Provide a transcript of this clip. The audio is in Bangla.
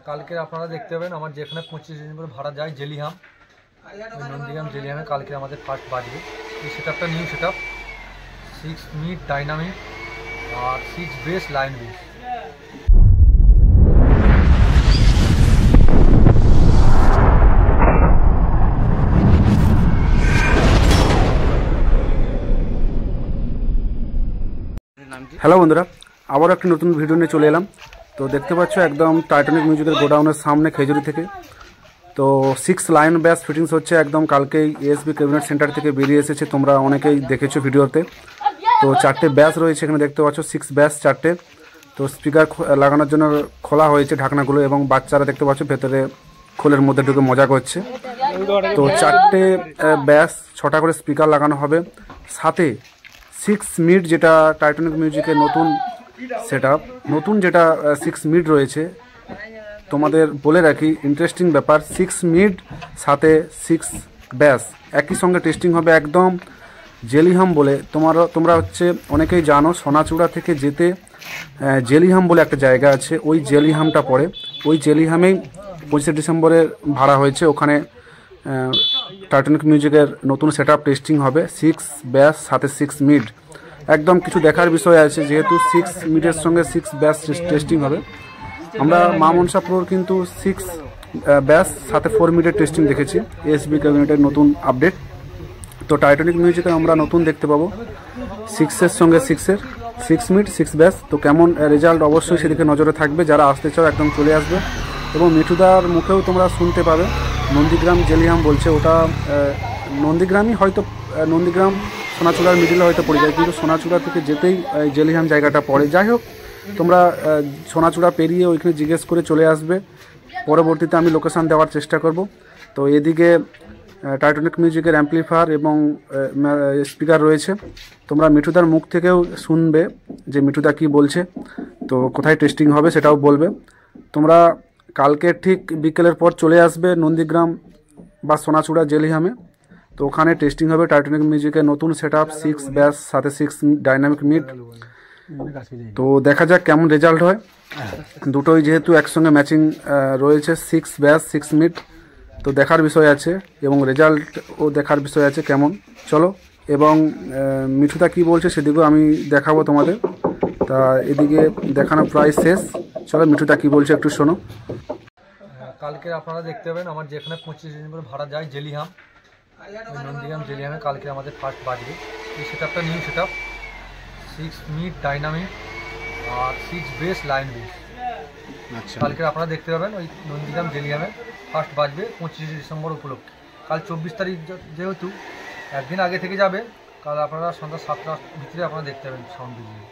কালকে আপনারা দেখতে পাবেন আমার যেখানে 25 ডিসেম্বর ভাড়া যায় জেলিহাম, নন্দীগ্রাম জেলিহামে কালকে আমাদের ফার্স্ট বাজবে। এই সেটআপটা নিউ সেটআপ, 6 মিড ডাইনামিক আর 6 বেস লাইন বেস। হ্যালো বন্ধুরা, আবার একটি নতুন ভিডিও নিয়ে চলে এলাম। তো দেখতে পাচ্ছ একদম টাইটানিক মিউজিকের গোডাউনের সামনে খেজুরি থেকে। তো 6 লাইন ব্যাস ফিটিংস হচ্ছে একদম কালকেই এএসবি ক্যাবিনেট সেন্টার থেকে বেরিয়ে এসেছে, তোমরা অনেকেই দেখেছো ভিডিওতে। তো 4টে ব্যাস রয়েছে এখানে দেখতে পাচ্ছ, 6 ব্যাস 4টে। তো স্পিকার লাগানোর জন্য খোলা হয়েছে ঢাকনাগুলো, এবং বাচ্চারা দেখতে পাচ্ছ ভেতরে খোলের মধ্যে ঢুকে মজা করছে। তো 4টে ব্যাস 6টা করে স্পিকার লাগানো হবে, সাথে 6 মিড যেটা টাইটানিক মিউজিকের নতুন সেটআপ, নতুন যেটা 6 মিড রয়েছে। তোমাদের বলে রাখি ইন্টারেস্টিং ব্যাপার, 6 মিড সাথে 6 ব্যাস একই সঙ্গে টেস্টিং হবে একদম জেলিহাম বলে। তোমরা হচ্ছে অনেকেই জানো সোনাচূড়া থেকে যেতে জেলিহাম বলে একটা জায়গা আছে, ওই জেলিহামটা পড়ে। ওই জেলিহামেই 25 ডিসেম্বরে ভাড়া হয়েছে, ওখানে টাইটানিক মিউজিকের নতুন সেটআপ টেস্টিং হবে, 6 ব্যাস সাথে 6 মিড। একদম কিছু দেখার বিষয় আছে, যেহেতু 6 মিডের সঙ্গে 6 ব্যাস টেস্টিং হবে। আমরা মা মনসা প্রোর কিন্তু 6 ব্যাস সাথে 4 মিডের টেস্টিং দেখেছি, এএসবি ক্যাবিনেটের নতুন আপডেট। তো টাইটানিক মিউজিকে আমরা নতুন দেখতে পাবো 6-এর সঙ্গে 6 মিড 6 ব্যাস। তো কেমন রেজাল্ট অবশ্যই সেদিকে নজরে থাকবে, যারা আসতে চাও একদম চলে আসবে। এবং মিঠুদার মুখেও তোমরা শুনতে পাবে নন্দীগ্রাম জেলিহাম বলছে, ওটা নন্দীগ্রামই হয়তো, নন্দীগ্রাম সোনাচূড়ার মিডিলে হয়তো পড়ে যায়, কিন্তু সোনাচূড়া থেকে যেতেই জেলিহাম জায়গাটা পড়ে। যাই হোক, তোমরা সোনাচূড়া পেরিয়ে ওইখানে জিজ্ঞেস করে চলে আসবে, পরবর্তীতে আমি লোকেশান দেওয়ার চেষ্টা করব। তো এদিকে টাইটানিক মিউজিকের অ্যাম্পলিফায়ার এবং স্পিকার রয়েছে, তোমরা মিঠুদার মুখ থেকেও শুনবে যে মিঠুদা কি বলছে। তো কোথায় টেস্টিং হবে সেটাও বলবে। তোমরা কালকে ঠিক বিকেলের পর চলে আসবে নন্দীগ্রাম বা সোনাচূড়া জেলিহামে। তো ওখানে টেস্টিং হবে টাইটানিক মিউজিকের নতুন সেটআপ, 6 ব্যাস সাথে 6 ডাইনামিক মিড। তো দেখা যাক কেমন রেজাল্ট হয়। দুটোই যেহেতু একসঙ্গে ম্যাচিং রয়েছে, 6 ব্যাস 6 মিড। তো দেখার বিষয় আছে, এবং রেজাল্টও দেখার বিষয় আছে কেমন। চলো, এবং মিঠুদা কি বলছে সেদিকেও আমি দেখাবো তোমাদের। তা এদিকে দেখানো প্রায় শেষ, চলো মিঠুদা কি বলছে একটু শোনো। কালকে আপনারা দেখতে পাবেন আমার যেখানে 25 ডিসেম্বর ভাড়া যায় জেলিহাম, নন্দীগ্রাম জেলিহামে কালকে আমাদের ফার্স্ট বাজবে। এই সেটআপটা নিউ সেটআপ, 6 মিড ডাইনামিক আর 6 বেস লাইন বেস। আচ্ছা, কালকে আপনারা দেখতে পাবেন ওই নন্দীগ্রাম জেলিহামে ফার্স্ট বাজবে 25 ডিসেম্বর উপলক্ষে। কাল 24 তারিখ যেহেতু একদিন আগে থেকে যাবে, কাল আপনারা সন্ধ্যা 7টার ভিতরে আপনারা দেখতে পাবেন সাউন্ড ভিডিও।